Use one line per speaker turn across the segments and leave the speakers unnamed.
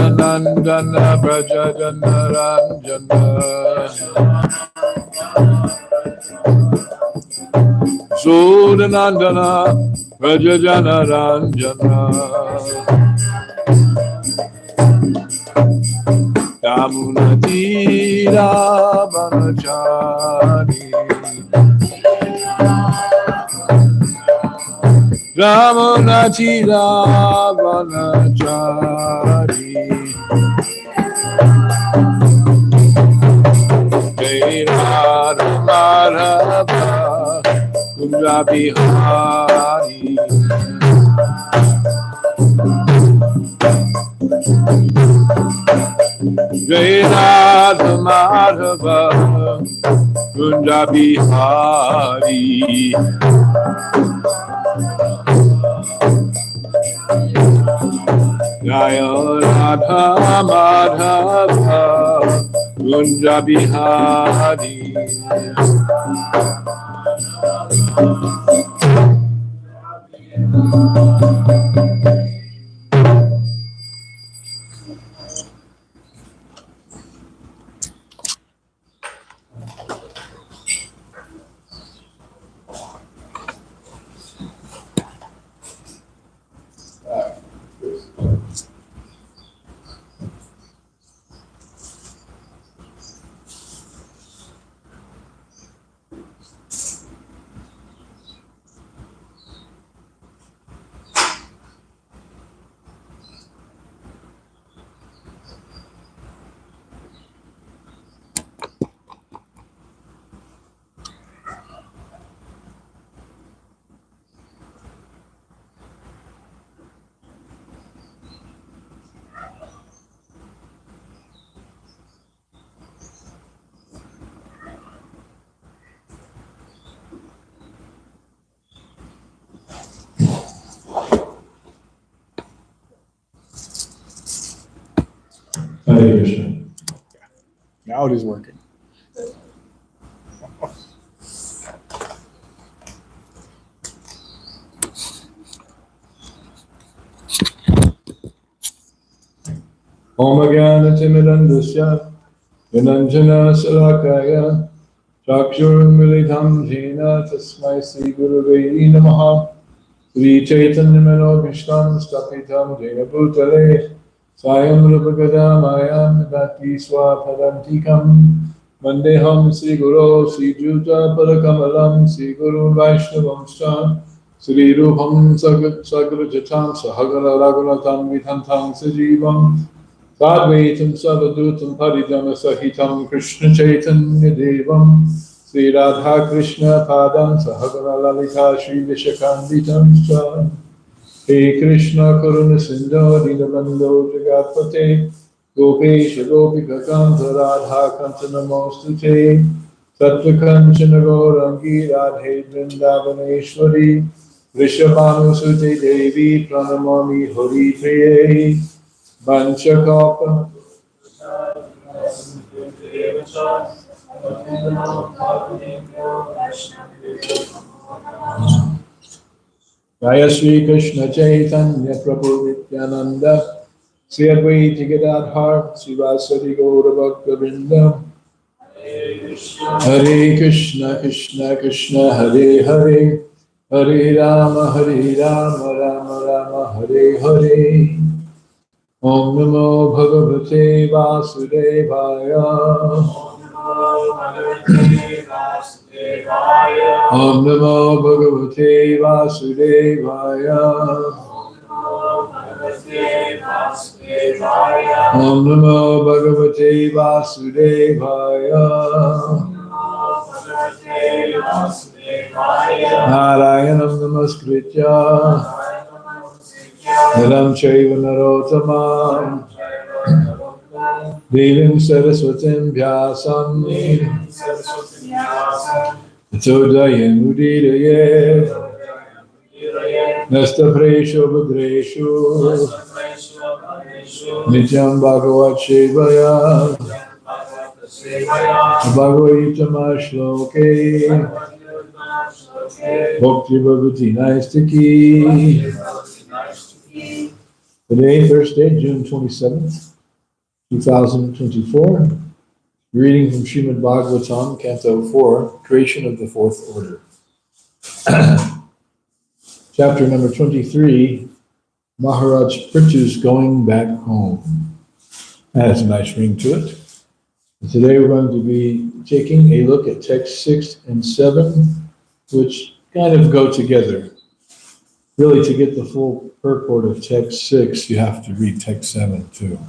Nandana Braja Jana Ranjana Sudanandana Braja Jana Ranjana Yamunatira Banachari Yamunatira Banachari Jai Radha Madhava Kunja Bihari Jai Radha Madhava Kunja Bihari Jaya Radha Madhava Kunja Bihari
Hare Krishna.
Now it is working.
Om Jnana Timidandasya Vinanjana Salakaya Chakshurmilitam Jena Tasmai Sri Gurave Namaha Sri Chaitanya Manobhishtam Stapitam Jena Bhutale Sayam Rupagada Mayam Dati Swapadantikam Vandeham Sri Guru Sri Juta Padakamalam Sri Guru Vaishnavam Sri Rupam Sagrajatam Sahagara Raghunatam Vitantam Sajivam Sadvaitam Savadutam Parijama Sahitam Krishna Chaitanya Devam Sri Radha Krishna Padam Sahagara Lalita Sri Vishakanditam He Krishna Karuna Sindhu Dinabando Jagatpate Gopesha Gopika Kanta Radha Kanta Namostute Sattva Kanchana Gaurangi Radhe Vrindavaneshwari Vrishabhanusute Devi Pranamami Hari Priye Vanchakapa Jaya Shri Krishna Chaitanya Prabhu Nityananda Sri Advaita Gadadhar Srivasadi Gaura Bhakta-vrinda Hare Krishna Krishna Krishna Hare Hare Hare Rama Rama Rama Hare Hare Om Namo Bhagavate Vasudevaya Om Namo Bhagavate Vasudevaya Om Namo Bhagavate Vasudevaya Narayanam Namaskritya Naram Chaiva Narottamam Devim Saraswatim Vyasam Todayam Udiraye Nasta Presho Bhadreshu Nityam Bhagavat Shevaya Bhagavatam Shloke Bhakti Bhagavati Naistaki. Today, Thursday, June 27th, 2024. Reading from Srimad Bhagavatam, Canto 4, Creation of the Fourth Order. Chapter number 23, Maharaj Prithu's Going Back Home. That has a nice ring to it. And today we're going to be taking a look at text 6 and 7, which kind of go together. Really, to get the full purport of text 6, you have to read text 7 too.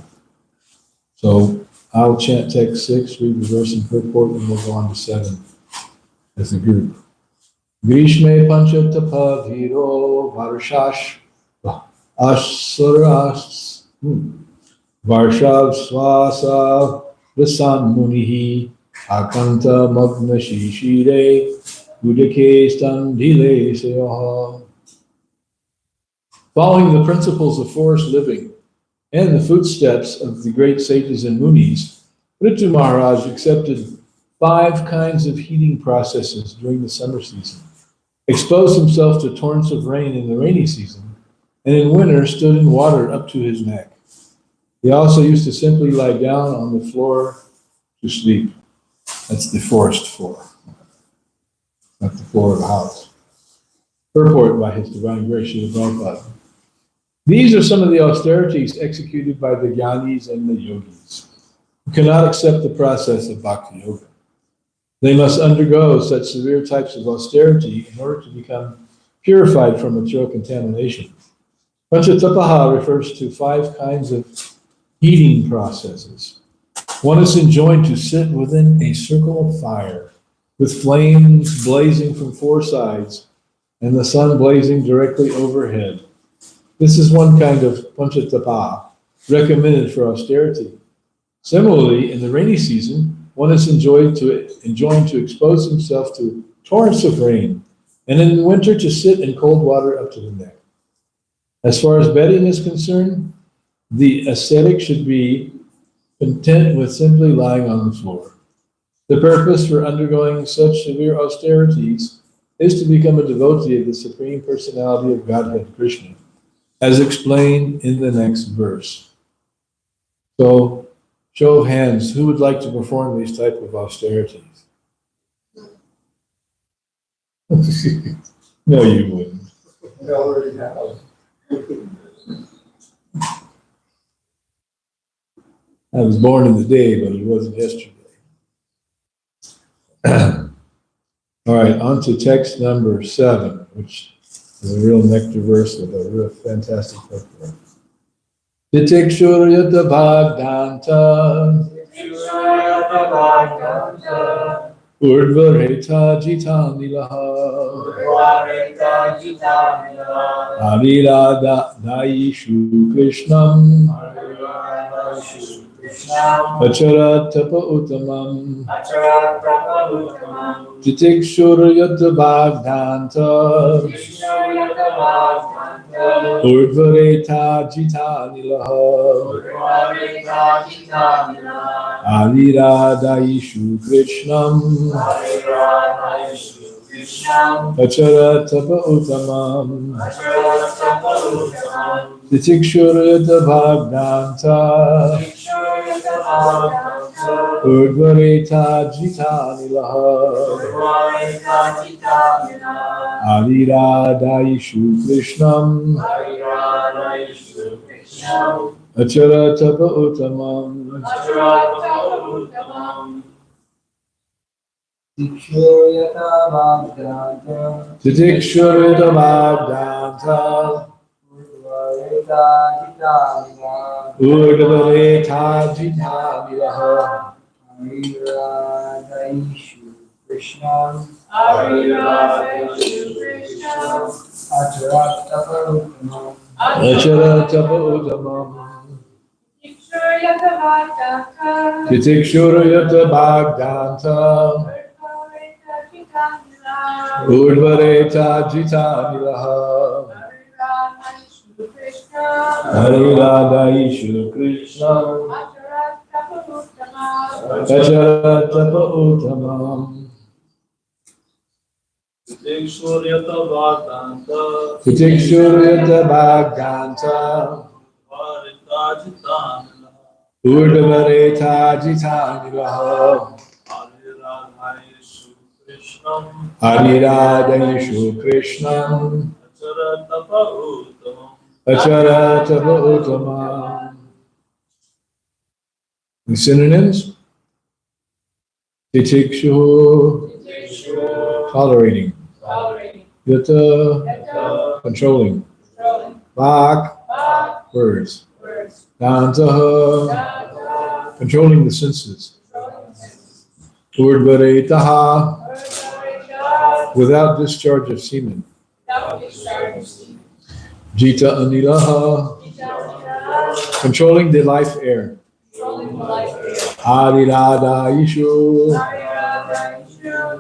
So I'll chant text 6, read the verse and purport, and we'll go on to 7 as a group. Grishme panchatapa dhiro varshash asuras varshav swasa vasan munihi akanta magna shishire udake standhile seyaha. Following the principles of forest living and the footsteps of the great sages and munis, Prithu Maharaj accepted 5 kinds of heating processes during the summer season, exposed himself to torrents of rain in the rainy season, and in winter stood in water up to his neck. He also used to simply lie down on the floor to sleep. That's the forest floor, not the floor of a house. Purport by His Divine Grace, Srila Prabhupada. These are some of the austerities executed by the jnanis and the yogis who cannot accept the process of bhakti yoga. They must undergo such severe types of austerity in order to become purified from material contamination. Panchatapaha refers to 5 kinds of heating processes. One is enjoined to sit within a circle of fire, with flames blazing from 4 sides and the sun blazing directly overhead. This is one kind of panchatapa recommended for austerity. Similarly, in the rainy season, one is enjoined to expose himself to torrents of rain, and in winter to sit in cold water up to the neck. As far as bedding is concerned, the ascetic should be content with simply lying on the floor. The purpose for undergoing such severe austerities is to become a devotee of the Supreme Personality of Godhead, Krishna, as explained in the next verse. So, show of hands, who would like to perform these type of austerities? No, you wouldn't.
I already have.
I was born in the day, but it wasn't yesterday. All right, on to text number 7, which is a real nectar verse with a real fantastic purport. Titikshurayata bhagdanta urdvareta jitanilaha arirada daishu krishnam acharat tapa uttamam titikshurayata bhagdanta urdvareta jitanilaha aviradaishu krishnam acharat tapa uttamam titikshurayata bhagdanta urdvareta jitanilaha aviradaishu krishnam acharat tapa uttamam titikshurayata bhagdanta urdvareta jitanilaha
Aviradaishu Krishna
acharat tapa uttamam titikshurayata bhagdanta urdvareta jitanilaha ariradaishu Krishna acharat tapa uttamam
Titikshurayata bhagdanta
titikshurayata bhagdanta Urdhvareta Jitanivaha
Adiradhayesu Krishnam
Adiradayeshu Krishnam
Acharatapa Uttamam.
Acharatava Uttamam. The synonyms: Titikshu, tolerating, Yata, controlling, Vak, words, Dantaha, controlling the senses, Urdhvaretaha, without discharge of semen, Jita Anilaha, controlling the life air, Adiradayeshu,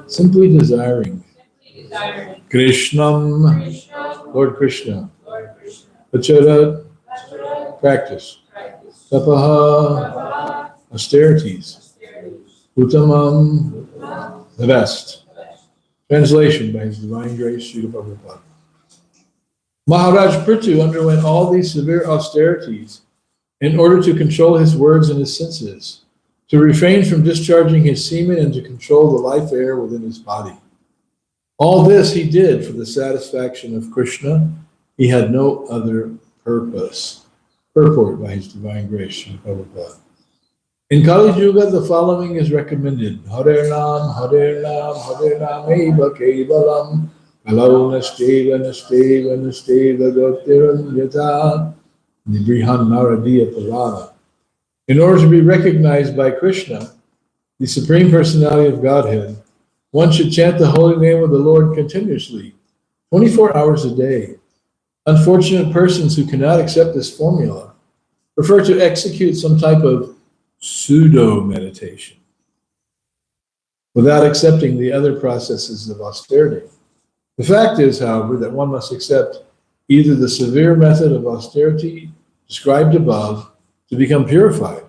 simply desiring, Krishnam, Lord Krishna, Acharat, practice, Tapaha, austerities, Uttamam, the best. Translation by His Divine Grace, Srila Prabhupada. Maharaj Prithu underwent all these severe austerities in order to control his words and his senses, to refrain from discharging his semen, and to control the life air within his body. All this he did for the satisfaction of Krishna. He had no other purpose. Purport by His Divine Grace, Srila Prabhupada. In Kali Yuga, the following is recommended: Hare Nam, Eva Kevalam, Kalau Nasteva, Gotiram Yata, Nibrihan Naradiya Parana. In order to be recognized by Krishna, the Supreme Personality of Godhead, one should chant the holy name of the Lord continuously, 24 hours a day. Unfortunate persons who cannot accept this formula prefer to execute some type of pseudo-meditation without accepting the other processes of austerity. The fact is, however, that one must accept either the severe method of austerity described above to become purified,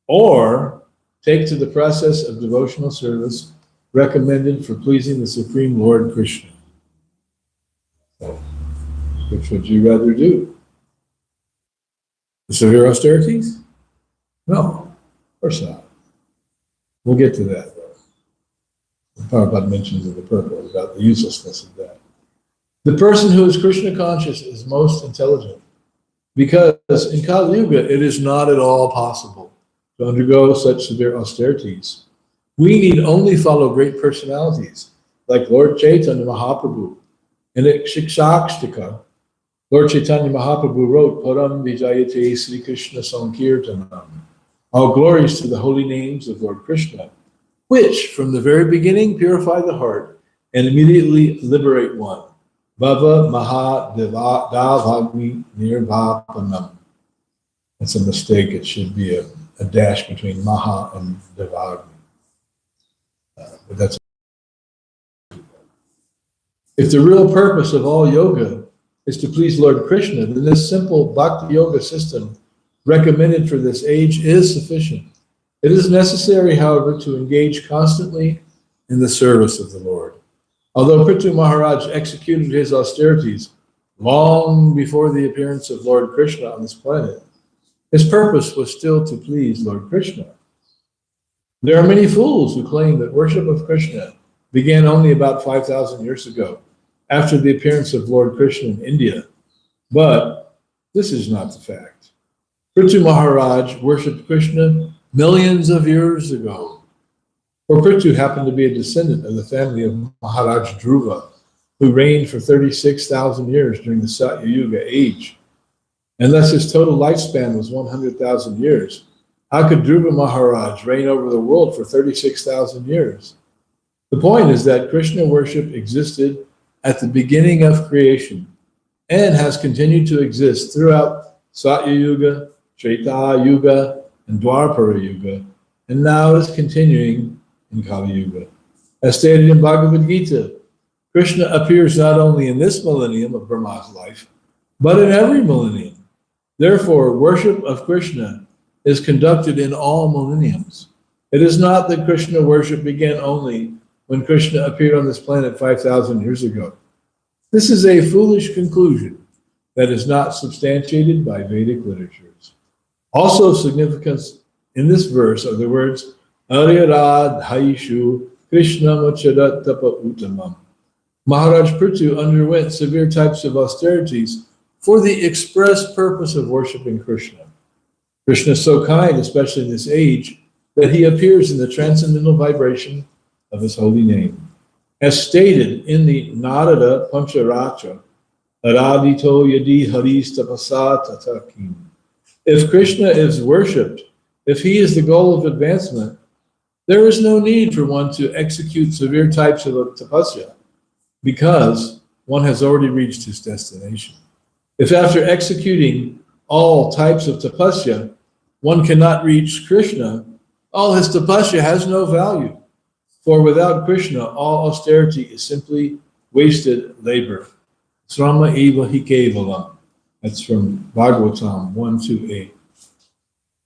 or take to the process of devotional service recommended for pleasing the Supreme Lord Krishna. So, which would you rather do? The severe austerities? No, of course not. We'll get to that, though. Prabhupada mentions in the purport about the uselessness of that. The person who is Krishna conscious is most intelligent, because in Kali Yuga it is not at all possible to undergo such severe austerities. We need only follow great personalities like Lord Chaitanya Mahaprabhu. And at Shikshakshtika, Lord Chaitanya Mahaprabhu wrote, Param Vijayate Sri Krishna Sankirtanam. All glories to the holy names of Lord Krishna, which from the very beginning purify the heart and immediately liberate one. Bhava Maha Davagni Nirvapanam. That's a mistake. It should be a dash between Maha and Devagni. But that's. If the real purpose of all yoga is to please Lord Krishna, then this simple bhakti yoga system recommended for this age is sufficient. It is necessary, however, to engage constantly in the service of the Lord. Although Prithu Maharaj executed his austerities long before the appearance of Lord Krishna on this planet, his purpose was still to please Lord Krishna. There are many fools who claim that worship of Krishna began only about 5,000 years ago, after the appearance of Lord Krishna in India. But this is not the fact. Prithu Maharaj worshipped Krishna millions of years ago. For Prithu happened to be a descendant of the family of Maharaj Dhruva, who reigned for 36,000 years during the Satya Yuga age. And thus his total lifespan was 100,000 years. How could Dhruva Maharaj reign over the world for 36,000 years? The point is that Krishna worship existed at the beginning of creation and has continued to exist throughout Satya Yuga, Treta Yuga, and Dwapara Yuga, and now is continuing in Kali Yuga. As stated in Bhagavad Gita, Krishna appears not only in this millennium of Brahma's life, but in every millennium. Therefore, worship of Krishna is conducted in all millenniums. It is not that Krishna worship began only when Krishna appeared on this planet 5,000 years ago. This is a foolish conclusion that is not substantiated by Vedic literatures. Also significant in this verse are the words Arirad Krishna Machadat Tapa Uttamam. Maharaj Prithu underwent severe types of austerities for the express purpose of worshiping Krishna. Krishna is so kind, especially in this age, that he appears in the transcendental vibration of his holy name. As stated in the Narada Pancharatra, Aradito Yadi Haris Tapasa Tatakim. If Krishna is worshipped, if he is the goal of advancement, there is no need for one to execute severe types of tapasya, because one has already reached his destination. If after executing all types of tapasya, one cannot reach Krishna, all his tapasya has no value. For without Krishna, all austerity is simply wasted labor. Srama eva hi kevalam. That's from Bhagavatam 1-8.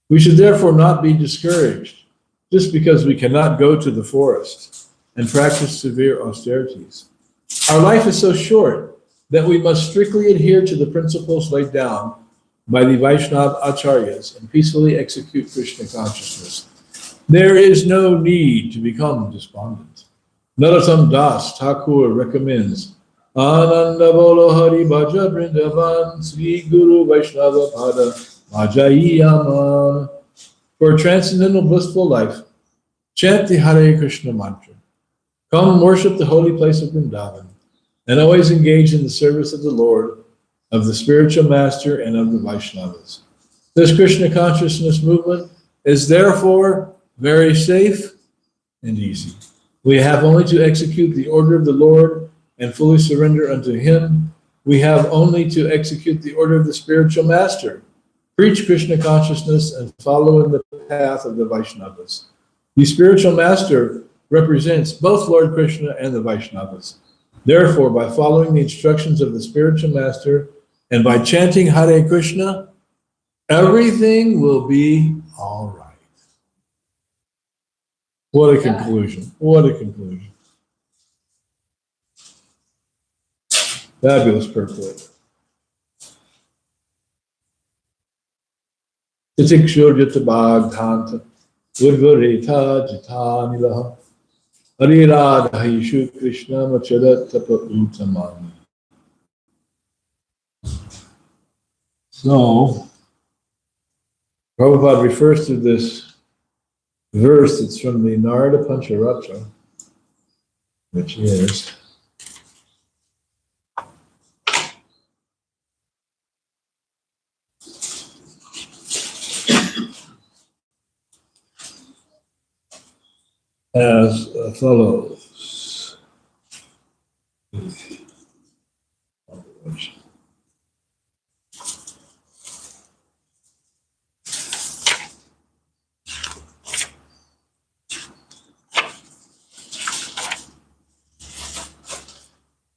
We should therefore not be discouraged just because we cannot go to the forest and practice severe austerities. Our life is so short that we must strictly adhere to the principles laid down by the Vaishnava Acharyas and peacefully execute Krishna consciousness. There is no need to become despondent. Narottam Das Thakur recommends Ananda Bolo Hari Bhaja Vrindavan Sri Guru Vaishnava Pada Vajayama. For a transcendental blissful life, chant the Hare Krishna mantra. Come worship the holy place of Vrindavan, and always engage in the service of the Lord, of the spiritual master, and of the Vaishnavas. This Krishna consciousness movement is therefore very safe and easy. We have only to execute the order of the Lord and fully surrender unto him. We have only to execute the order of the spiritual master, preach Krishna consciousness, and follow in the path of the Vaishnavas. The spiritual master represents both Lord Krishna and the Vaishnavas. Therefore, by following the instructions of the spiritual master and by chanting Hare Krishna, everything will be all right. What a conclusion. What a conclusion. Fabulous purport. Titikshurjatabagdhanta Udvareta Jitanilaha Hariradhaishu Krishna Machadat Tapa Uttamani. So, Prabhupada refers to this verse that's from the Narada Pancharatra, which is as follows.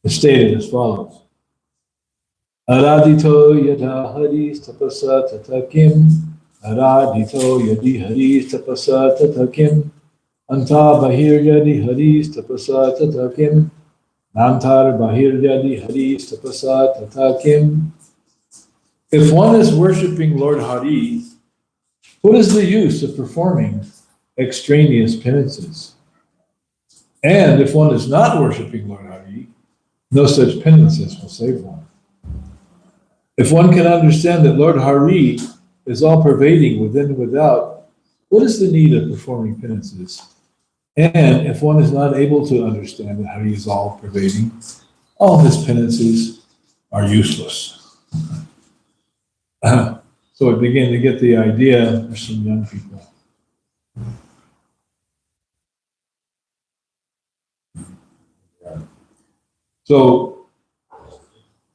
It's stated as follows. Aradito yada haris tapasa tatakim. Aradito yadi haris tapasa tatakim. Anta bahir yadi haris tapasa tatakim. Nantar bahir yadi haris tapasa tatakim. If one is worshipping Lord Hari, what is the use of performing extraneous penances? And if one is not worshipping Lord Hari, no such penances will save one. If one can understand that Lord Hari is all-pervading within and without, what is the need of performing penances? And if one is not able to understand that Hari is all-pervading, all his penances are useless. So we begin to get the idea for some young people. So,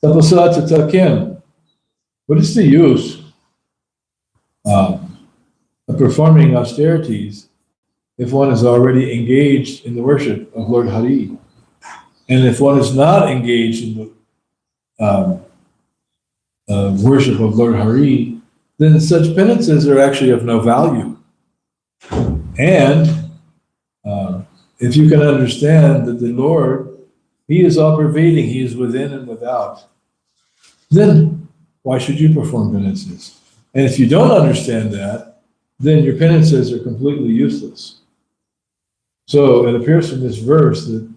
tapasa tatakim, what is the use of performing austerities if one is already engaged in the worship of Lord Hari? And if one is not engaged in the worship of Lord Hari, then such penances are actually of no value. And if you can understand that the Lord, he is all-pervading, he is within and without, then why should you perform penances? And if you don't understand that, then your penances are completely useless. So it appears from this verse that,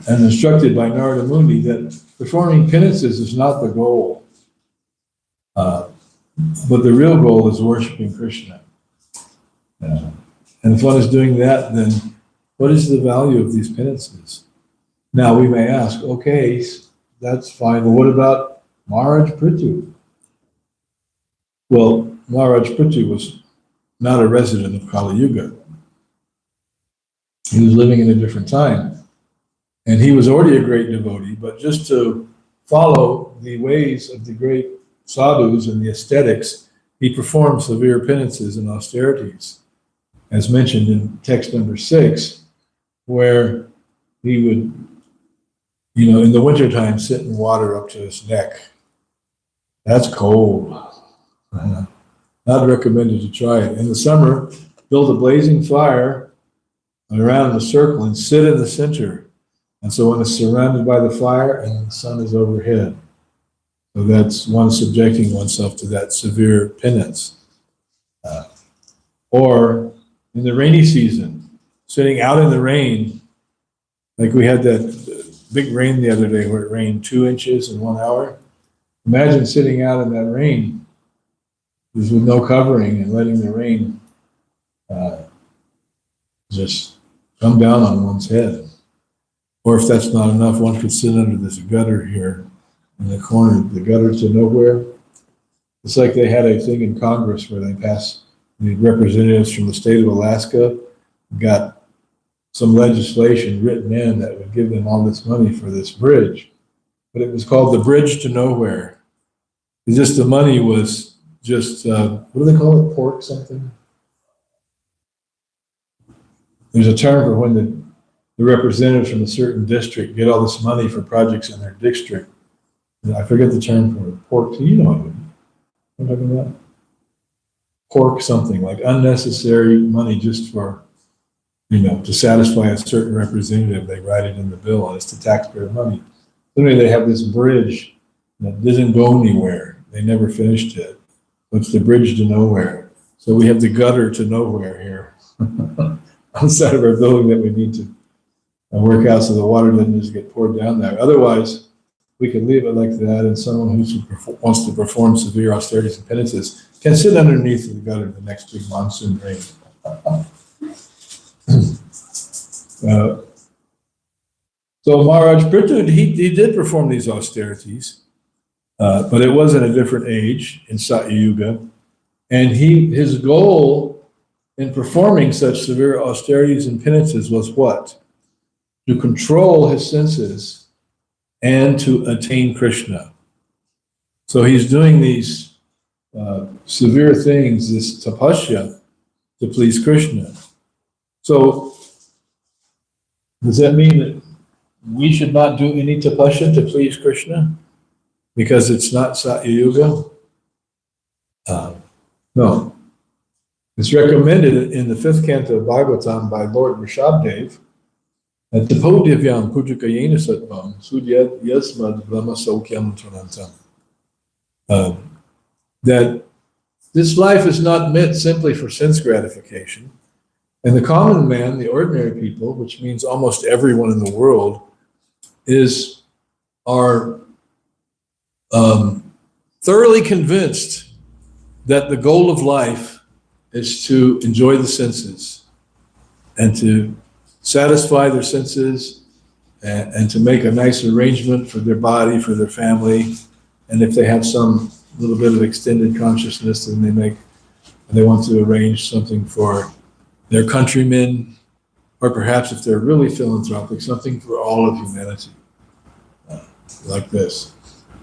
and instructed by Narada Muni, that performing penances is not the goal, but the real goal is worshiping Krishna. And if one is doing that, then what is the value of these penances? Now we may ask, okay, that's fine, but what about Maharaj Prithu? Well, Maharaj Prithu was not a resident of Kali Yuga. He was living in a different time. And he was already a great devotee, but just to follow the ways of the great sadhus and the ascetics, he performed severe penances and austerities, as mentioned in text number 6, where he would, in the wintertime, sit in water up to his neck. That's cold. Not recommended to try it. In the summer, build a blazing fire around in a circle and sit in the center. And so one is surrounded by the fire and the sun is overhead. So that's one subjecting oneself to that severe penance. Or in the rainy season, sitting out in the rain, like we had that big rain the other day where it rained 2 inches in 1 hour. Imagine sitting out in that rain with no covering and letting the rain just come down on one's head. Or if that's not enough, one could sit under this gutter here in the corner, the gutter to nowhere. It's like they had a thing in Congress where they passed, the representatives from the state of Alaska got some legislation written in that would give them all this money for this bridge. But it was called the Bridge to Nowhere. It's just the money was just, what do they call it, pork something? There's a term for when the representatives from a certain district get all this money for projects in their district. And I forget the term for it. Pork, you know what I'm talking about? Pork something, like unnecessary money just for, to satisfy a certain representative. They write it in the bill and it's the taxpayer money. Anyway, they have this bridge that doesn't go anywhere. They never finished it. It's the bridge to nowhere. So we have the gutter to nowhere here outside of our building that we need to work out so the water doesn't just get poured down there. Otherwise, we could leave it like that, and someone who wants to perform severe austerities and penances can sit underneath the gutter the next big monsoon rain. So Maharaj Prithu, he did perform these austerities, but it was in a different age, in Satya Yuga. And his goal in performing such severe austerities and penances was what? To control his senses and to attain Krishna. So he's doing these severe things, this tapasya, to please Krishna. So does that mean that we should not do any tapasya to please Krishna because it's not Satya Yuga? No. It's recommended in the 5th canto of Bhagavatam by Lord Rishabdev that tapodivyam pujukayena sattvam sudyad yasmad brahma saukyam tunantam. That this life is not meant simply for sense gratification. And the common man, the ordinary people, which means almost everyone in the world, are thoroughly convinced that the goal of life is to enjoy the senses and to satisfy their senses and to make a nice arrangement for their body, for their family. And if they have some little bit of extended consciousness, then they want to arrange something for their countrymen, or perhaps if they're really philanthropic, something for all of humanity, like this.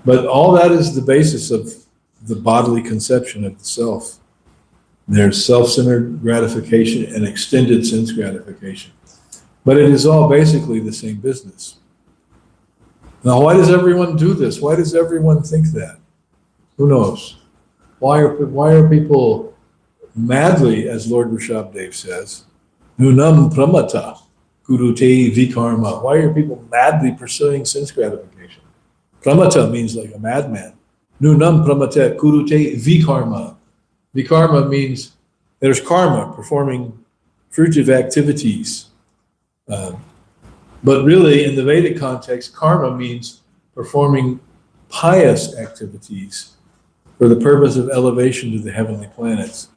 But all that is the basis of the bodily conception of the self. There's self-centered gratification and extended sense gratification. But it is all basically the same business. Now, why does everyone do this? Why does everyone think that? Who knows? Why are people madly, as Lord Rishabdev says, nunam pramata kurute vikarma? Why are people madly pursuing sense gratification? Pramata means like a madman. Nunam pramata kurute vikarma. Vikarma means there's karma, performing fruitive activities. But really, in the Vedic context, karma means performing pious activities for the purpose of elevation to the heavenly planets.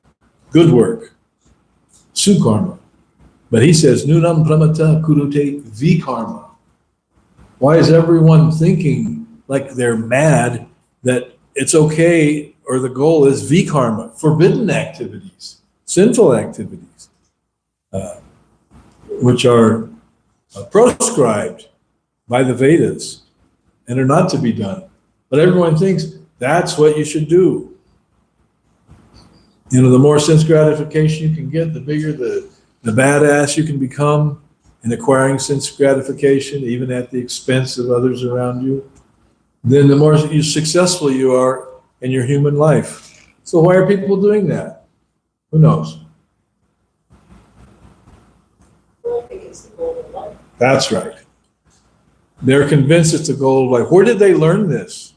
Good work, sukarma. But he says, Nunam pramata kurute vikarma. Why is everyone thinking like they're mad that it's okay, or the goal is vikarma, forbidden activities, sinful activities, which are proscribed by the Vedas and are not to be done. But everyone thinks that's what you should do. You know, the more sense gratification you can get, the bigger the badass you can become in acquiring sense gratification, even at the expense of others around you. Then the more successful you are in your human life. So why are people doing that? Who knows?
Well, I think it's the goal of life.
That's right. They're convinced it's a goal of life. Where did they learn this?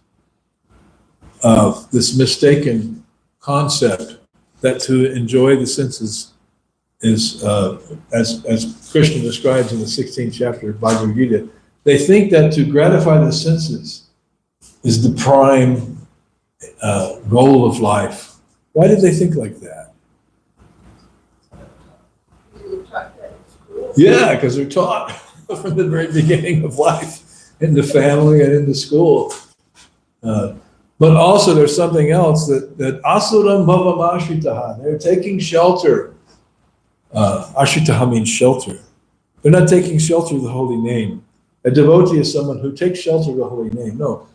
This mistaken concept that to enjoy the senses is, as Krishna describes in the 16th chapter of Bhagavad Gita, they think that to gratify the senses is the prime goal of life. Why did they think like that?
You were taught that in school.
Yeah, because they're taught from the very beginning of life, in the family and in the school. But also there's something else that asuram bhavam ashritaha. They're taking shelter. Ashritaha means shelter. They're not taking shelter of the holy name. A devotee is someone who takes shelter of the holy name. No.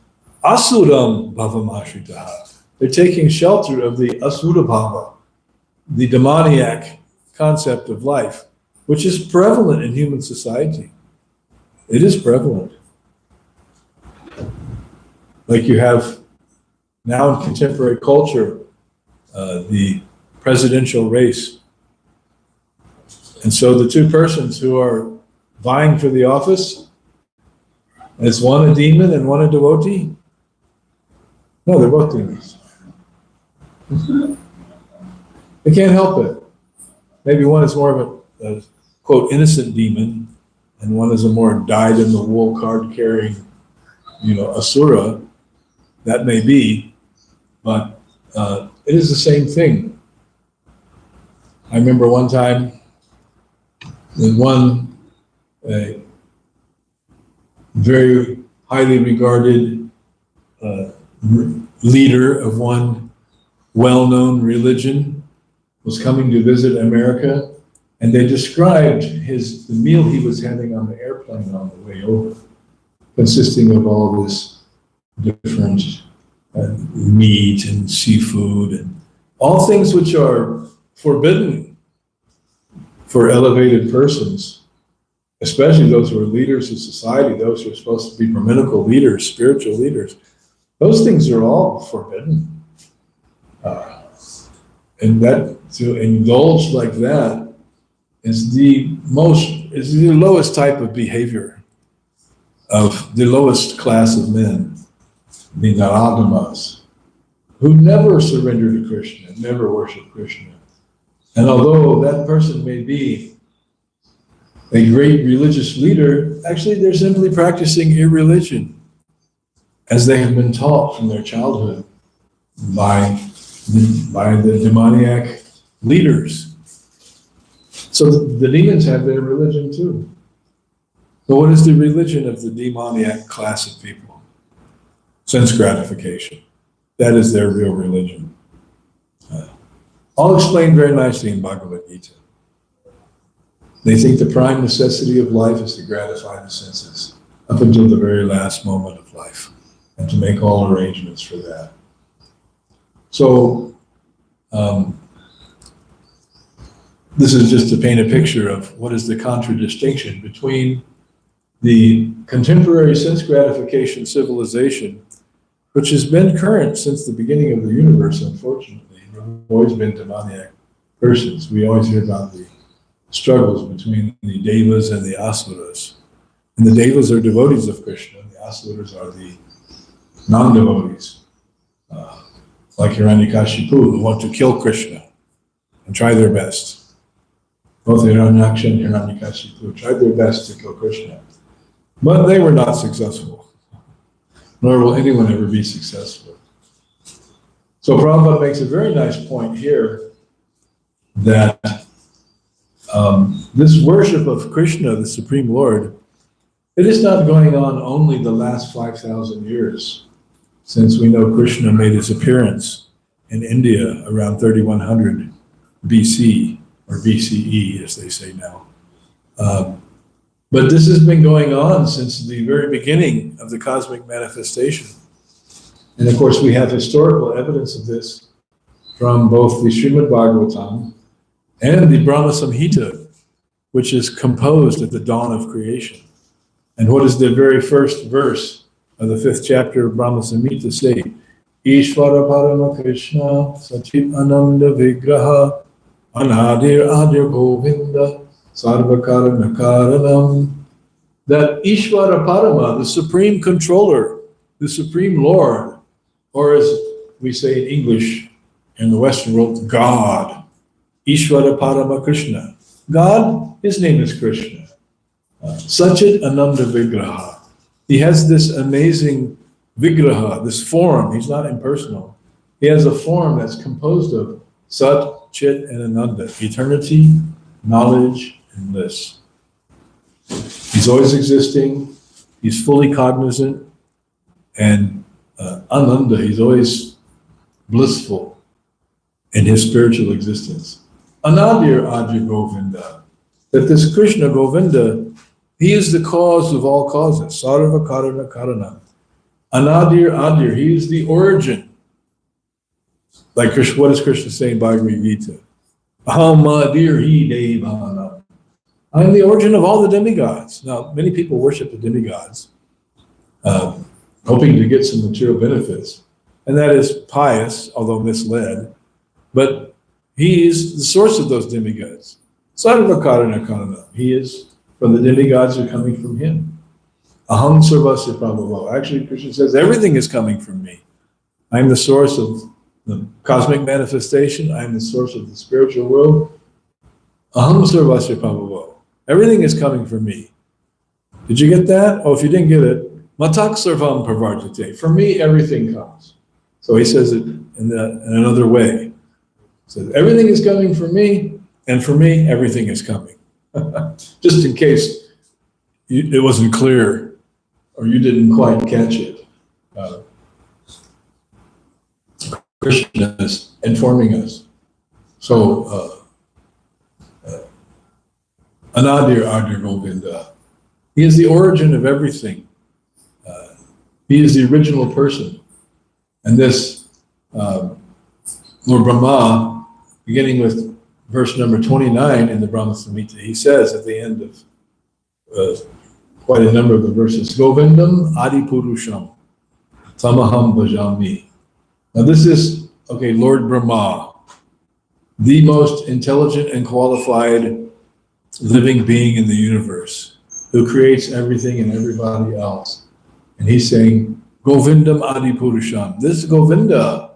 Asuram bhavam ashritaha. They're taking shelter of the asura bhava, the demoniac concept of life, which is prevalent in human society. It is prevalent. Like you have now in contemporary culture, the presidential race. And so the two persons who are vying for the office, is one a demon and one a devotee? No, they're both demons. They can't help it. Maybe one is more of a quote, innocent demon, and one is a more dyed-in-the-wool card-carrying, asura. That may be, but it is the same thing. I remember one time that a very highly regarded leader of one well-known religion was coming to visit America, and they described the meal he was having on the airplane on the way over, consisting of all this different meat and seafood and all things which are forbidden for elevated persons, especially those who are leaders of society, those who are supposed to be brahminical leaders, spiritual leaders. Those things are all forbidden. And that to indulge like that is the lowest type of behavior of the lowest class of men, the Naragamas, who never surrender to Krishna, never worship Krishna. And although that person may be a great religious leader, actually they're simply practicing irreligion as they have been taught from their childhood by the demoniac leaders. So the demons have their religion too. But what is the religion of the demoniac class of people? Sense gratification. That is their real religion. All explained very nicely in Bhagavad Gita. They think the prime necessity of life is to gratify the senses up until the very last moment of life, and to make all arrangements for that. So, this is just to paint a picture of what is the contradistinction between the contemporary sense gratification civilization, which has been current since the beginning of the universe, unfortunately. There have always been demoniac persons. We always hear about the struggles between the devas and the asuras. And the devas are devotees of Krishna, and the asuras are the non-devotees. like Hiranyakashipu, who want to kill Krishna and try their best. Both Hiranyaksha and Hiranyakashipu tried their best to kill Krishna, but they were not successful, nor will anyone ever be successful. So Prabhupada makes a very nice point here that this worship of Krishna, the Supreme Lord, it is not going on only the last 5,000 years, since we know Krishna made his appearance in India around 3100 BC, or BCE, as they say now. But this has been going on since the very beginning of the cosmic manifestation. And of course, we have historical evidence of this from both the Srimad Bhagavatam and the Brahma Samhita, which is composed at the dawn of creation. And what does the very first verse of the 5th chapter of Brahma Samhita say? Ishvara Parama Krishna Sachit Ananda Vigraha Anadir Adir Govinda Sarvakarana Karanam. That Ishvara Parama, the Supreme Controller, the Supreme Lord, or as we say in English in the Western world, God. Ishvara Parama Krishna. God, his name is Krishna. Sachit Ananda Vigraha. He has this amazing Vigraha, this form. He's not impersonal. He has a form that's composed of Sat, Chit, and Ananda. Eternity, knowledge, and bliss. He's always existing. He's fully cognizant. And Ananda, he's always blissful in his spiritual existence. Anadir Adya Govinda. That this Krishna Govinda, he is the cause of all causes. Sarva Karana Karana. Anadir Adir, he is the origin. Like Krishna, what does Krishna say in Bhagavad Gita? Aham Adir hi Devana. I am the origin of all the demigods. Now, many people worship the demigods, hoping to get some material benefits. And that is pious, although misled. But he is the source of those demigods. Sarva Karana Karana. He is, from the demigods are coming from him. Aham Sarvasya Prabhu. Actually, Krishna says, everything is coming from me. I am the source of the cosmic manifestation. I am the source of the spiritual world. Aham Sarvasya Prabhu. Everything is coming from me. Did you get that? Oh, if you didn't get it, Matak Sarvam Pravartate. For me, everything comes. So he says it in another way. So everything is coming from me, and for me, everything is coming. Just in case it wasn't clear or you didn't quite catch it. Krishna is informing us. So, Anadir Adir Govinda. He is the origin of everything. He is the original person. And this Lord Brahma, beginning with verse number 29 in the Brahma Samhita, he says at the end of quite a number of the verses, Govindam Adi Purusham Tamaham Bhajami. Now this is, Lord Brahma, the most intelligent and qualified living being in the universe, who creates everything and everybody else. And he's saying, Govindam Adi Purusham. This Govinda,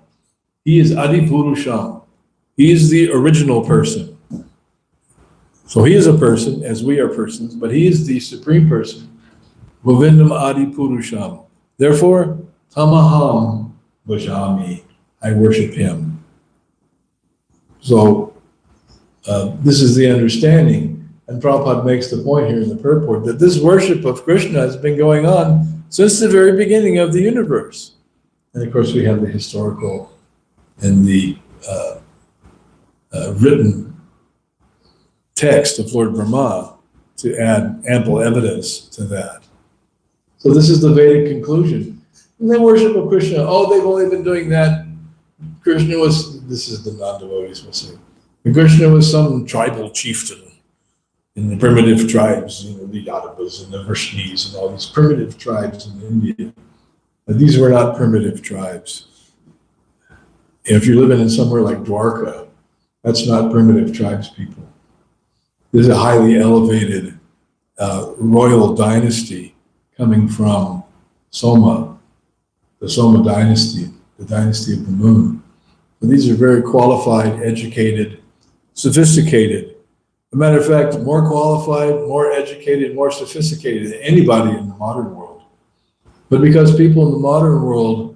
he is Adi Purusham. He is the original person. So he is a person, as we are persons, but he is the supreme person. Govindam Adi Purusham. Therefore, Tamaham Bhajami. I worship him. So this is the understanding. And Prabhupada makes the point here in the purport that this worship of Krishna has been going on since the very beginning of the universe. And of course, we have the historical and the written text of Lord Brahma to add ample evidence to that. So this is the Vedic conclusion. And then worship of Krishna, they've only been doing that. Krishna was, this is the non-devotees will say, Krishna was some tribal chieftain in the primitive tribes, the Yadavas and the Vrishnis and all these primitive tribes in India. But these were not primitive tribes. If you're living in somewhere like Dwarka, that's not primitive tribes people. This is a highly elevated royal dynasty coming from Soma, the Soma dynasty, the dynasty of the moon. But these are very qualified, educated, sophisticated. As a matter of fact, more qualified, more educated, more sophisticated than anybody in the modern world. But because people in the modern world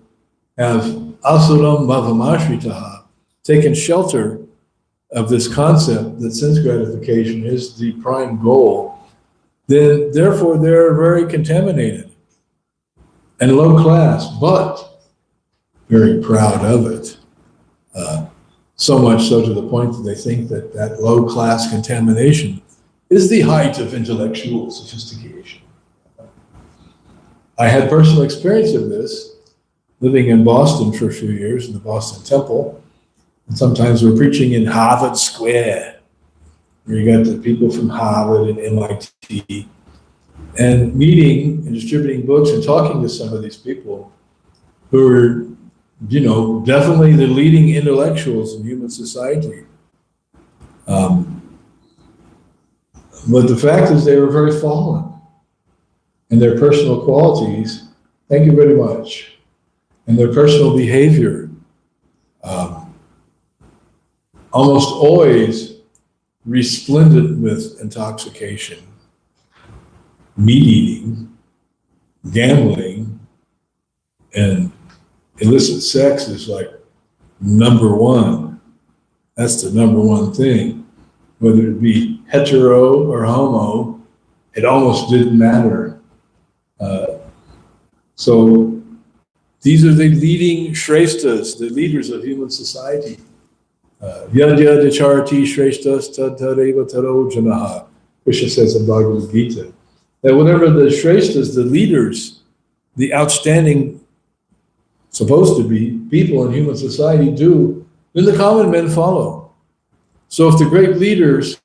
have asuram bhavamashritaha, taken shelter of this concept that sense gratification is the prime goal, then therefore they're very contaminated and low class, but very proud of it. So much so to the point that they think that that low class contamination is the height of intellectual sophistication. I had personal experience of this living in Boston for a few years in the Boston Temple. And sometimes we're preaching in Harvard Square, where you got the people from Harvard and MIT, and meeting and distributing books and talking to some of these people who are, definitely the leading intellectuals in human society. But the fact is they were very fallen. And their personal qualities, thank you very much, and their personal behavior, almost always resplendent with intoxication, meat eating, gambling, and illicit sex is like number one. That's the number one thing. Whether it be hetero or homo, it almost didn't matter. So these are the leading shreshtas, the leaders of human society. Yad yad acharati shreshtas tad tadeva taro janaha. Krishna says in Bhagavad Gita that whatever the shreshtas, the leaders, the outstanding, supposed to be people in human society do, then the common men follow. So if the great leaders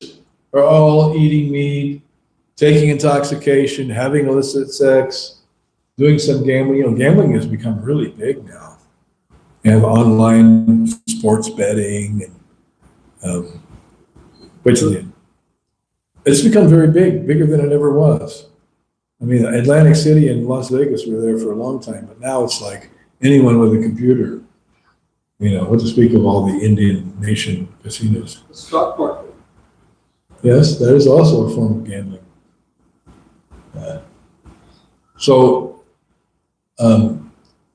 are all eating meat, taking intoxication, having illicit sex, doing some gambling, gambling has become really big now. You have online sports betting, and it's become very big, bigger than it ever was. I mean, Atlantic City and Las Vegas were there for a long time, but now it's like anyone with a computer, what to speak of all the Indian nation casinos.
The stock market.
Yes, that is also a form of gambling.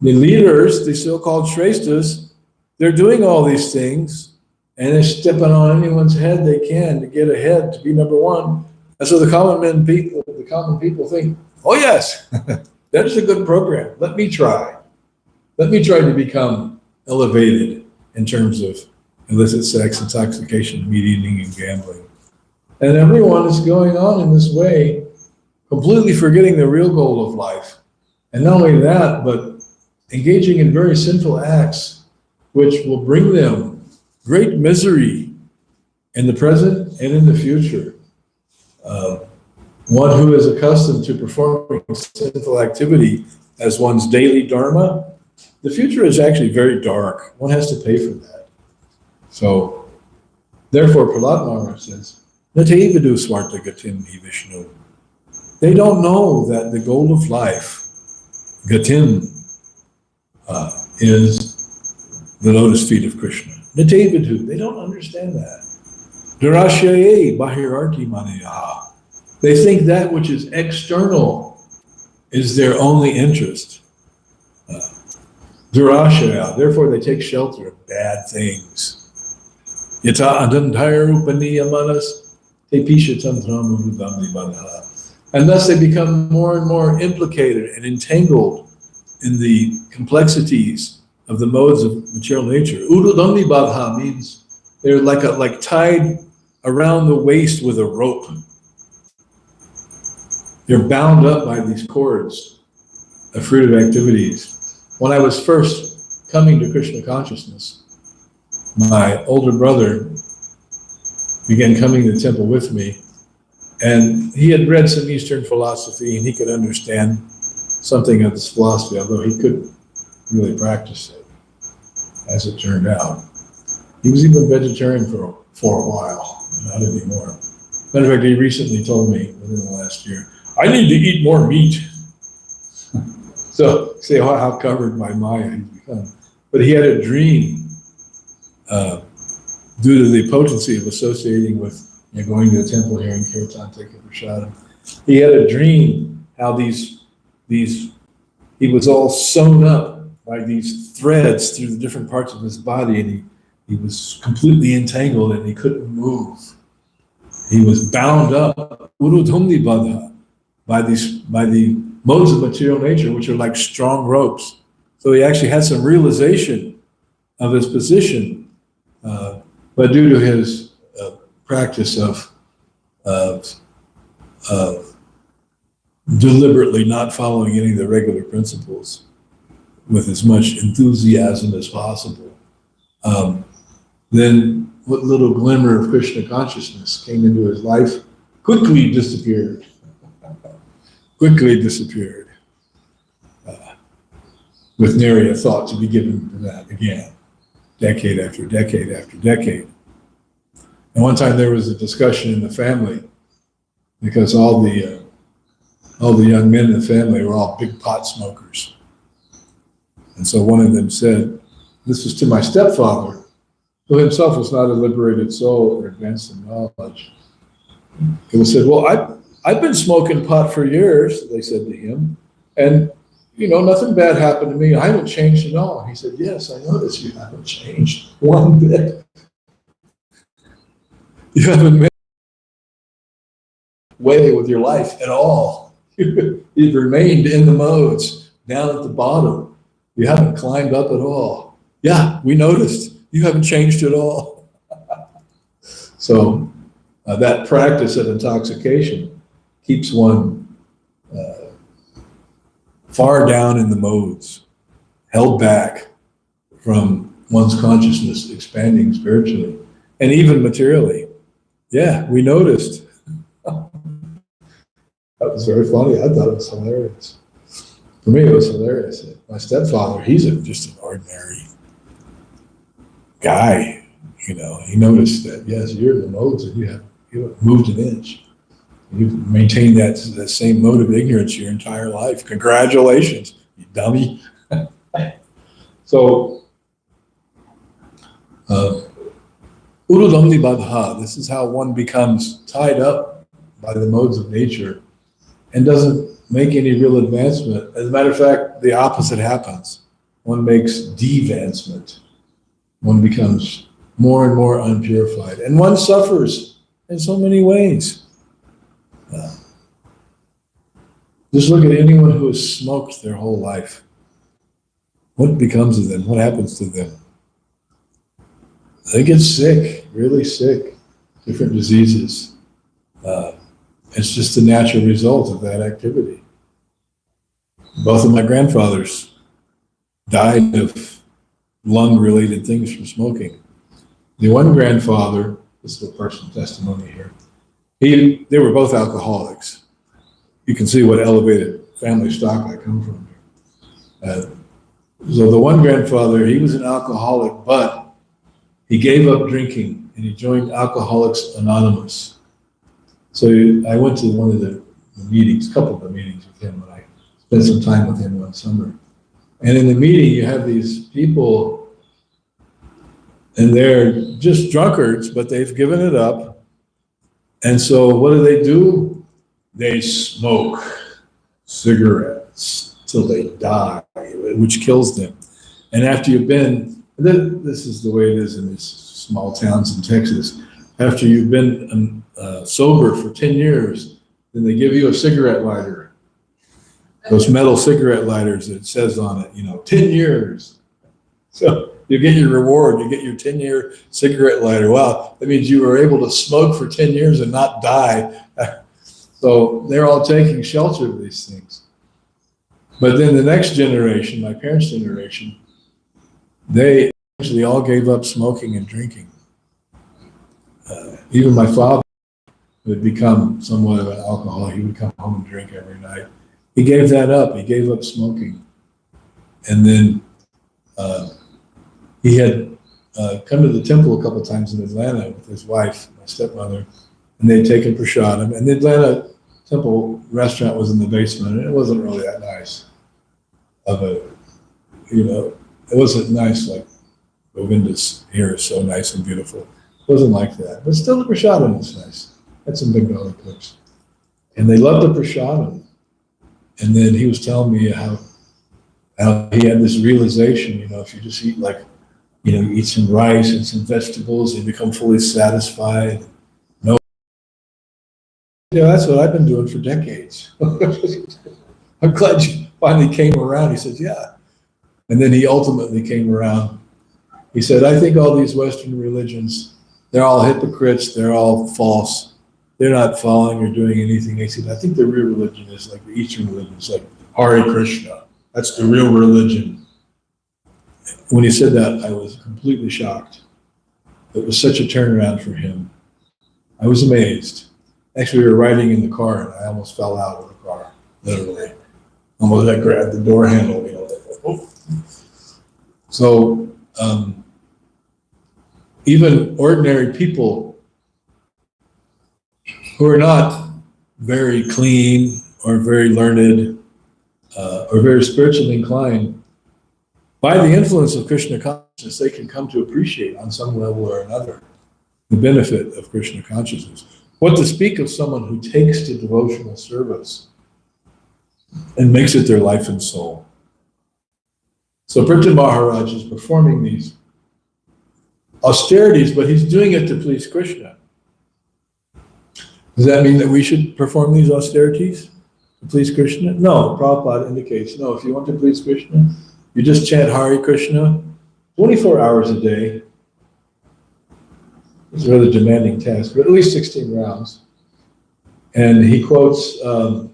The leaders, the so-called shreshtas, they're doing all these things and they're stepping on anyone's head they can to get ahead, to be number one. And so the common people think, oh yes, that is a good program. Let me try. Let me try to become elevated in terms of illicit sex, intoxication, meat eating, and gambling. And everyone is going on in this way, completely forgetting the real goal of life. And not only that, but engaging in very sinful acts, which will bring them great misery in the present and in the future. One who is accustomed to performing sinful activity as one's daily dharma, the future is actually very dark. One has to pay for that. So, therefore, Prahlad Maharaj says, Natevadu swarta gatim hi Vishnu. They don't know that the goal of life, gatim, is the lotus feet of Krishna. Natevadu, they don't understand that. Durashyaye bahirarti manayaha. They think that which is external is their only interest. Durashaya, therefore they take shelter of bad things. Yata adantaya rupaniya manas te pisha tantram ududamni badha. And thus they become more and more implicated and entangled in the complexities of the modes of material nature. Ududamni badha means they're like tied around the waist with a rope. They're bound up by these cords of fruitive activities. When I was first coming to Krishna consciousness, my older brother began coming to the temple with me, and he had read some Eastern philosophy and he could understand something of this philosophy, although he couldn't really practice it, as it turned out. He was even vegetarian for a while, not anymore. Matter of fact, he recently told me within the last year, I need to eat more meat. So, see how covered by Maya he's become. But he had a dream due to the potency of associating with going to the temple, hearing kirtan, taking prasadam. He had a dream how he was all sewn up by these threads through the different parts of his body, and he was completely entangled and he couldn't move. He was bound up, urudhumni badha, by the modes of material nature, which are like strong ropes. So he actually had some realization of his position, but due to his practice of deliberately not following any of the regular principles with as much enthusiasm as possible, then what little glimmer of Krishna consciousness came into his life quickly disappeared. With nary a thought to be given to that again, decade after decade after decade. And one time there was a discussion in the family because all the young men in the family were all big pot smokers. And so one of them said, this was to my stepfather, who himself was not a liberated soul or advanced in knowledge. He said, well, I've been smoking pot for years, they said to him, and nothing bad happened to me. I haven't changed at all. He said, yes, I noticed you haven't changed one bit. You haven't made way with your life at all. You've remained in the modes, down at the bottom. You haven't climbed up at all. Yeah, we noticed. You haven't changed at all. So that practice of intoxication keeps one far down in the modes, held back from one's consciousness expanding spiritually and even materially. Yeah, we noticed. That was very funny. I thought it was hilarious. For me, it was hilarious. My stepfather, he's just an ordinary guy. He noticed that, yes, you're in the modes and you haven't moved an inch. You've maintained that same mode of ignorance your entire life. Congratulations, you dummy. So, urudamni badha, this is how one becomes tied up by the modes of nature and doesn't make any real advancement. As a matter of fact, the opposite happens. One makes devancement. One becomes more and more unpurified. And one suffers in so many ways. Just look at anyone who has smoked their whole life. What becomes of them? What happens to them? They get sick, really sick, different diseases. It's just a natural result of that activity. Both of my grandfathers died of lung-related things from smoking. The one grandfather, this is a personal testimony here, they were both alcoholics. You can see what elevated family stock I come from here. So the one grandfather, he was an alcoholic, but he gave up drinking and he joined Alcoholics Anonymous. So I went to one of the meetings, a couple of the meetings with him when I spent some time with him one summer. And in the meeting, you have these people and they're just drunkards, but they've given it up. And so what do? They smoke cigarettes till they die, which kills them. And after you've been, this is the way it is in these small towns in Texas, after you've been sober for 10 years, then they give you a cigarette lighter. Those metal cigarette lighters that says on it, 10 years. So you get your reward, you get your 10-year cigarette lighter. Wow, that means you were able to smoke for 10 years and not die. So they're all taking shelter of these things. But then the next generation, my parents' generation, they actually all gave up smoking and drinking. Even my father would become somewhat of an alcoholic. He would come home and drink every night. He gave that up. He gave up smoking. And then he had come to the temple a couple times in Atlanta with his wife, my stepmother, and they'd taken prasadam. And the Atlanta temple restaurant was in the basement, and it wasn't really that nice. It wasn't nice like Govinda's hair is so nice and beautiful. It wasn't like that. But still the prasadam was nice. Had some Bengali cooks. And they loved the prasadam. And then he was telling me how he had this realization, if you just eat you eat some rice and some vegetables, you become fully satisfied. No, that's what I've been doing for decades. I'm glad you finally came around. He says, yeah. And then he ultimately came around. He said, I think all these Western religions, they're all hypocrites. They're all false. They're not following or doing anything. He said, I think the real religion is like the Eastern religion. It's like Hare Krishna. That's the real religion. When he said that, I was completely shocked. It was such a turnaround for him. I was amazed. Actually, we were riding in the car, and I almost fell out of the car, literally. Almost I grabbed the door handle. Oh. So even ordinary people who are not very clean or very learned or very spiritually inclined, by the influence of Krishna consciousness, they can come to appreciate on some level or another the benefit of Krishna consciousness. What to speak of someone who takes to devotional service and makes it their life and soul. So Prithu Maharaj is performing these austerities, but he's doing it to please Krishna. Does that mean that we should perform these austerities to please Krishna? No, Prabhupada indicates, no, if you want to please Krishna, you just chant Hare Krishna 24 hours a day. It's a rather demanding task, but at least 16 rounds. And he quotes Narottam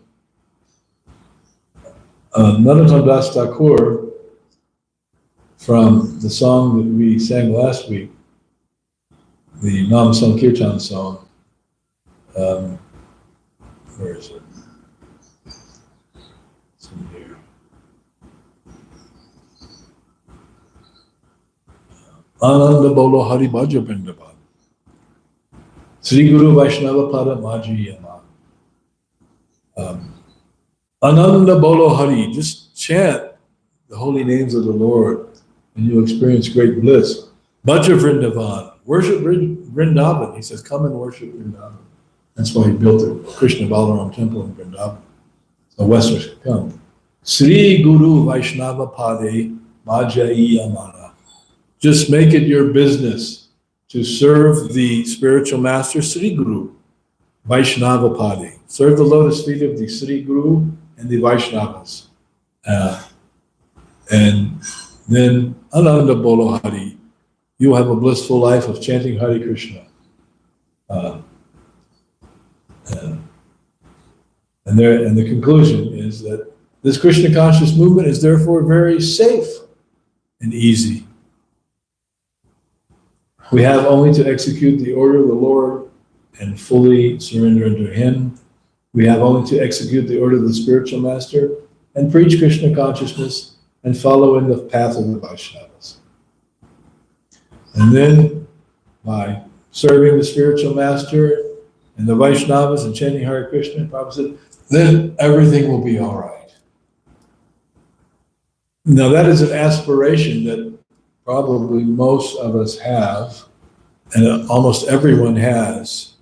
Das Thakur from the song that we sang last week, the Nam Sankirtan song. Where is it? It's in here. Ananda Bolo Hari Bhaja Vrindavan. Sri Guru Vaishnava Pada Maji Yama. Ananda Bolo Hari. Just chant the holy names of the Lord and you'll experience great bliss. Bhaja Vrindavan. Worship Vrindavan. He says, come and worship Vrindavan. That's why he built the Krishna Balaram temple in Vrindavan. So Westerners could come. Sri Guru Vaishnava Pade Majai Yamana. Just make it your business to serve the spiritual master Sri Guru Vaishnava Pade. Serve the lotus feet of the Sri Guru and the Vaishnavas. And then Ananda Bolo Hari. You will have a blissful life of chanting Hare Krishna. And the conclusion is that this Krishna conscious movement is therefore very safe and easy. We have only to execute the order of the Lord and fully surrender unto Him. We have only to execute the order of the spiritual master and preach Krishna consciousness and follow in the path of the Vaishnavas. And then by serving the spiritual master and the Vaishnavas and chanting Hare Krishna, Prabhupada said, then everything will be all right. Now that is an aspiration that probably most of us have, and almost everyone has,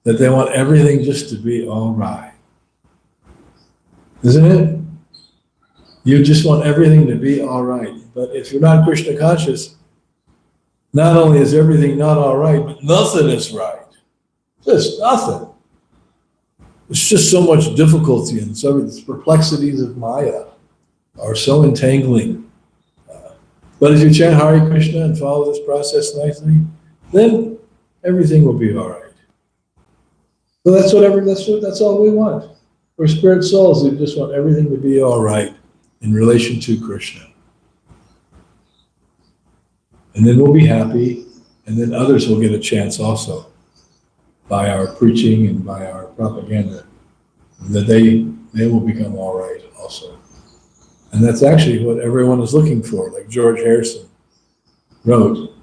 that they want everything just to be all right. Isn't it? You just want everything to be all right. But if you're not Krishna conscious, not only is everything not all right, but nothing is right. Just nothing. It's just so much difficulty, and some of the perplexities of Maya are so entangling. But if you chant Hare Krishna and follow this process nicely, then everything will be all right. So that's all we want. We're spirit souls who just want everything to be all right in relation to Krishna. And then we'll be happy, and then others will get a chance also by our preaching and by our propaganda, that they will become all right also. And that's actually what everyone is looking for, like George Harrison wrote,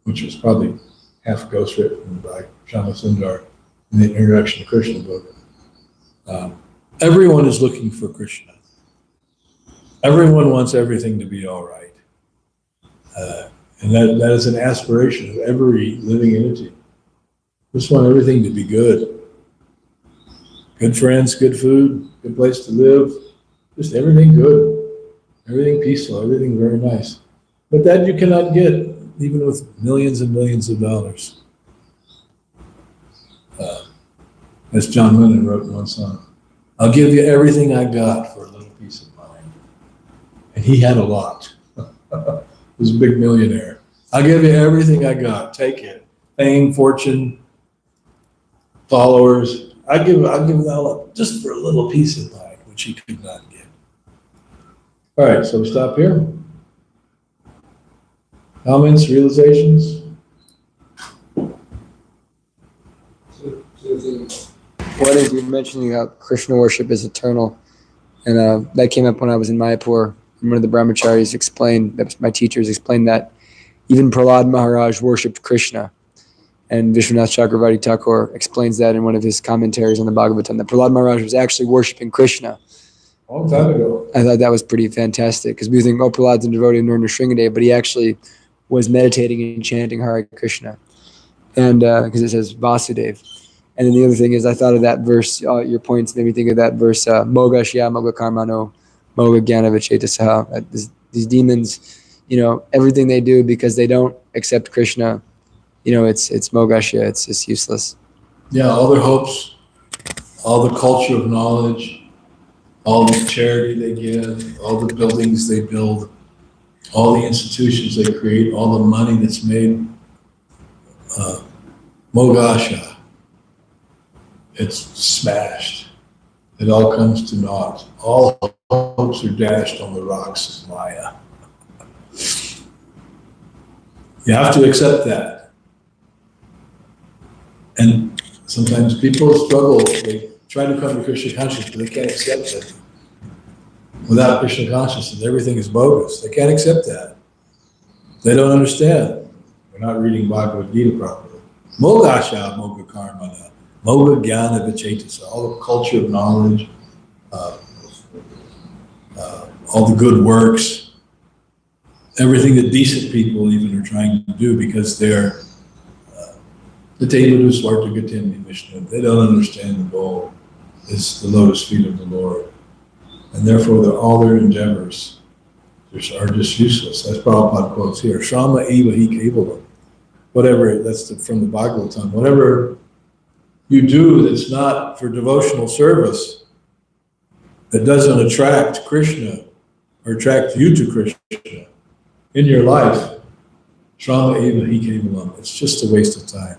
which was probably half ghostwritten by Shama Sundar in the Introduction to Krishna book. Everyone is looking for Krishna. Everyone wants everything to be all right. And that is an aspiration of every living entity. Just want everything to be good. Good friends, good food, good place to live, just everything good, everything peaceful, everything very nice. But that you cannot get even with millions and millions of dollars. As John Lennon wrote in one song, I'll give you everything I got for a little peace of mind. And he had a lot. He was a big millionaire. I'll give you everything I got. Take it. Fame, fortune, followers. I'll give it all up just for a little peace of mind, which he could not get. All right, so we stop here. Comments, realizations?
What is you mentioning how Krishna worship is eternal, and that came up when I was in Mayapur. And one of the brahmacharis explained, that my teachers explained that even Prahlad Maharaj worshipped Krishna, and Vishwanath Chakravarti Thakur explains that in one of his commentaries on the Bhagavatam, that Prahlad Maharaj was actually worshiping Krishna.
A long time ago.
I thought that was pretty fantastic, because we think, oh, Prahlad's a devotee of Narendra Sringadev, but he actually was meditating and chanting Hare Krishna, and because it says Vasudev. And then the other thing is, I thought of that verse, your points made me think of that verse, Moga Shya Moga Karmano, Moga Jnana Vichetasaha. These demons, everything they do because they don't accept Krishna, it's Moga Shya, it's just useless.
Yeah, all their hopes, all the culture of knowledge, all the charity they give, all the buildings they build, all the institutions they create, all the money that's made, Mogasha. It's smashed. It all comes to naught. All hopes are dashed on the rocks of Maya. You have to accept that. And sometimes people struggle. They try to come to Krishna consciousness, but they can't accept it. Without Krishna consciousness, everything is bogus. They can't accept that. They don't understand. They're not reading Bhagavad Gita properly. Mogasha Moga Karmana. Moga Jnana Vichetasaha, all the culture of knowledge, all the good works, everything that decent people even are trying to do because they're the Tevadu Swarta Gatindi Vishnu. They don't understand the goal is the lotus feet of the Lord. And therefore all their endeavors are just useless. That's Prabhupada quotes here. Shrama eva hi kevalam. Whatever, that's from the Bhagavatam. Whatever you do that's not for devotional service, that doesn't attract Krishna or attract you to Krishna in your life, Shrama eva hi kevalam. It's just a waste of time.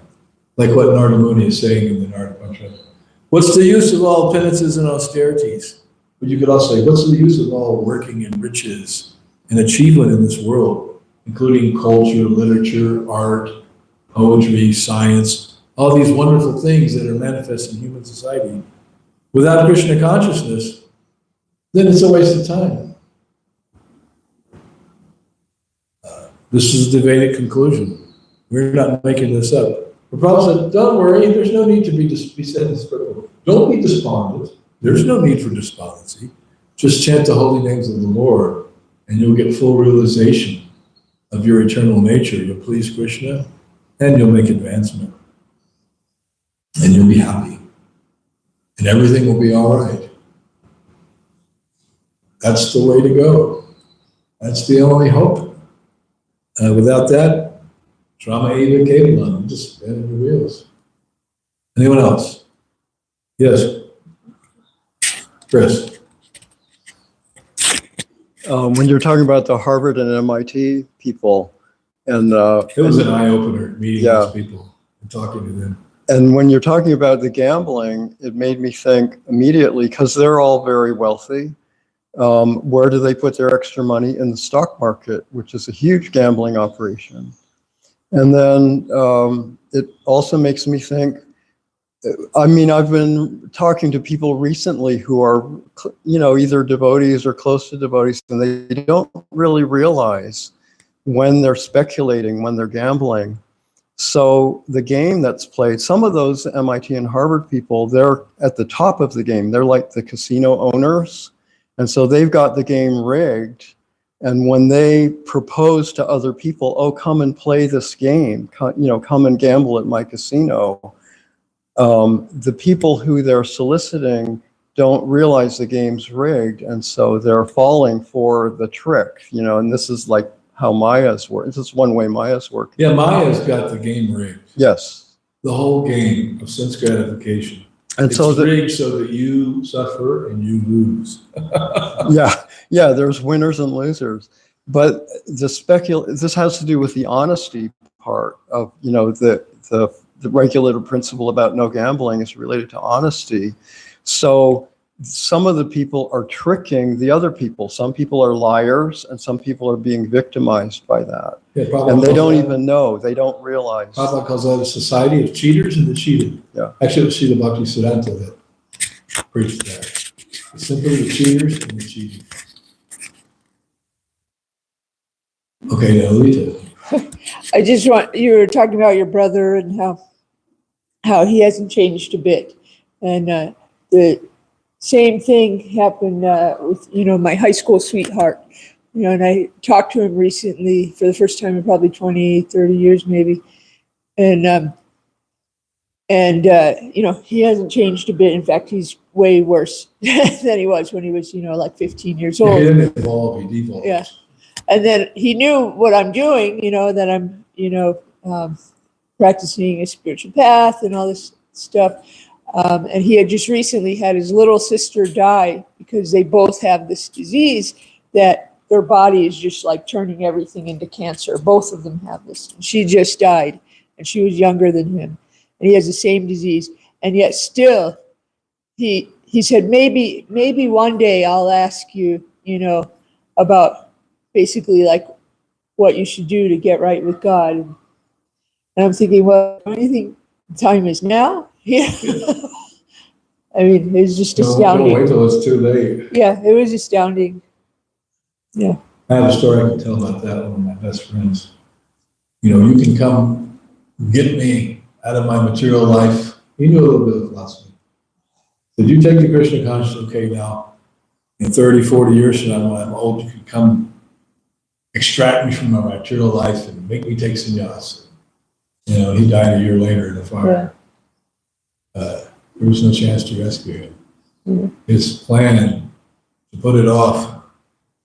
Like what Narada Muni is saying in the Narada Mantra. What's the use of all penances and austerities? But you could also say, what's the use of all working in riches and achievement in this world, including culture, literature, art, poetry, science, all these wonderful things that are manifest in human society. Without Krishna consciousness, then it's a waste of time. This is the Vedic conclusion. We're not making this up. The Prabhupada said, don't worry, there's no need to be don't be despondent. There's no need for despondency. Just chant the holy names of the Lord and you'll get full realization of your eternal nature. You'll please Krishna and you'll make advancement. And you'll be happy. And everything will be all right. That's the way to go. That's the only hope. Without that, Drama Eva Kevalam, just spinning the wheels. Anyone else? Yes. Chris.
When you're talking about the Harvard and MIT people, and
it was an eye-opener meeting
yeah.
these people and talking to them.
And when you're talking about the gambling, it made me think immediately, because they're all very wealthy, where do they put their extra money? In the stock market, which is a huge gambling operation. And then it also makes me think, I've been talking to people recently who are, either devotees or close to devotees, and they don't really realize when they're speculating, when they're gambling. So the game that's played, some of those MIT and Harvard people, they're at the top of the game. They're like the casino owners. And so they've got the game rigged And when they propose to other people, oh, come and play this game, come and gamble at my casino, the people who they're soliciting don't realize the game's rigged, and so they're falling for the trick, and this is like how Maya's work. This is one way Maya's work.
Yeah, Maya's got the game rigged.
Yes.
The whole game of sense gratification.
And
It's
so
rigged so that you suffer and you lose.
yeah, there's winners and losers. But this has to do with the honesty part of, the regulative principle about no gambling is related to honesty. So some of the people are tricking the other people. Some people are liars and some people are being victimized by that.
Yeah,
And they don't even know, they don't realize.
Prabhupada calls that a society of cheaters and the cheated.
Yeah.
Actually, it was Srila Bhakti Siddhanta that preached that. It's simply the cheaters and the cheated. Okay, now Lita.
You were talking about your brother and how he hasn't changed a bit. And the same thing happened with, my high school sweetheart. And I talked to him recently for the first time in probably 20, 30 years maybe. And he hasn't changed a bit. In fact, he's way worse than he was when he was, like 15 years old.
He didn't evolve, he devolved.
Yeah. And then he knew what I'm doing, that I'm, practicing a spiritual path and all this stuff. And he had just recently had his little sister die because they both have this disease that their body is just like turning everything into cancer. Both of them have this. And she just died and she was younger than him. And he has the same disease. And yet still, he said, maybe one day I'll ask you, about basically like what you should do to get right with God. And I'm thinking, well, do you think the time is now? Yeah. I mean, it was just astounding.
Don't wait till it's too late.
Yeah, it was astounding. Yeah.
I have a story I can tell about that, one of my best friends. You can come get me out of my material life. He knew a little bit of philosophy. Said, you take the Krishna consciousness, okay, now, in 30, 40 years from now, when I'm old, you can come extract me from my material life and make me take sannyas. He died a year later in the fire. There was no chance to rescue him.
Mm-hmm.
His plan to put it off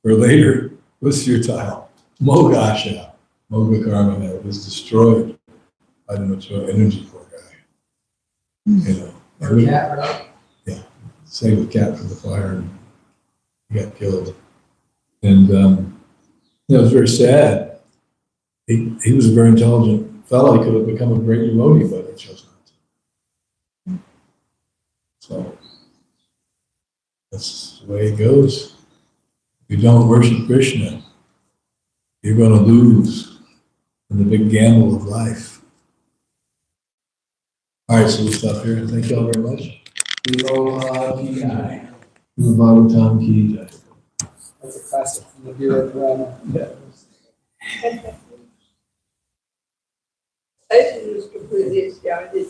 for later was futile. Mogasha, Moga Karma, was destroyed by the material energy, poor guy. Yeah, saved the cat from the fire and he got killed. And it was very sad. He was a very intelligent fellow. He could have become a great devotee, but he chose not to. So that's the way it goes. If you don't worship Krishna, you're going to lose in the big gamble of life. All right, so we'll stop here. Thank you all very much. Bhagavatam ki jai.
That's a classic from the Dhirodatta.
I was completely astounded.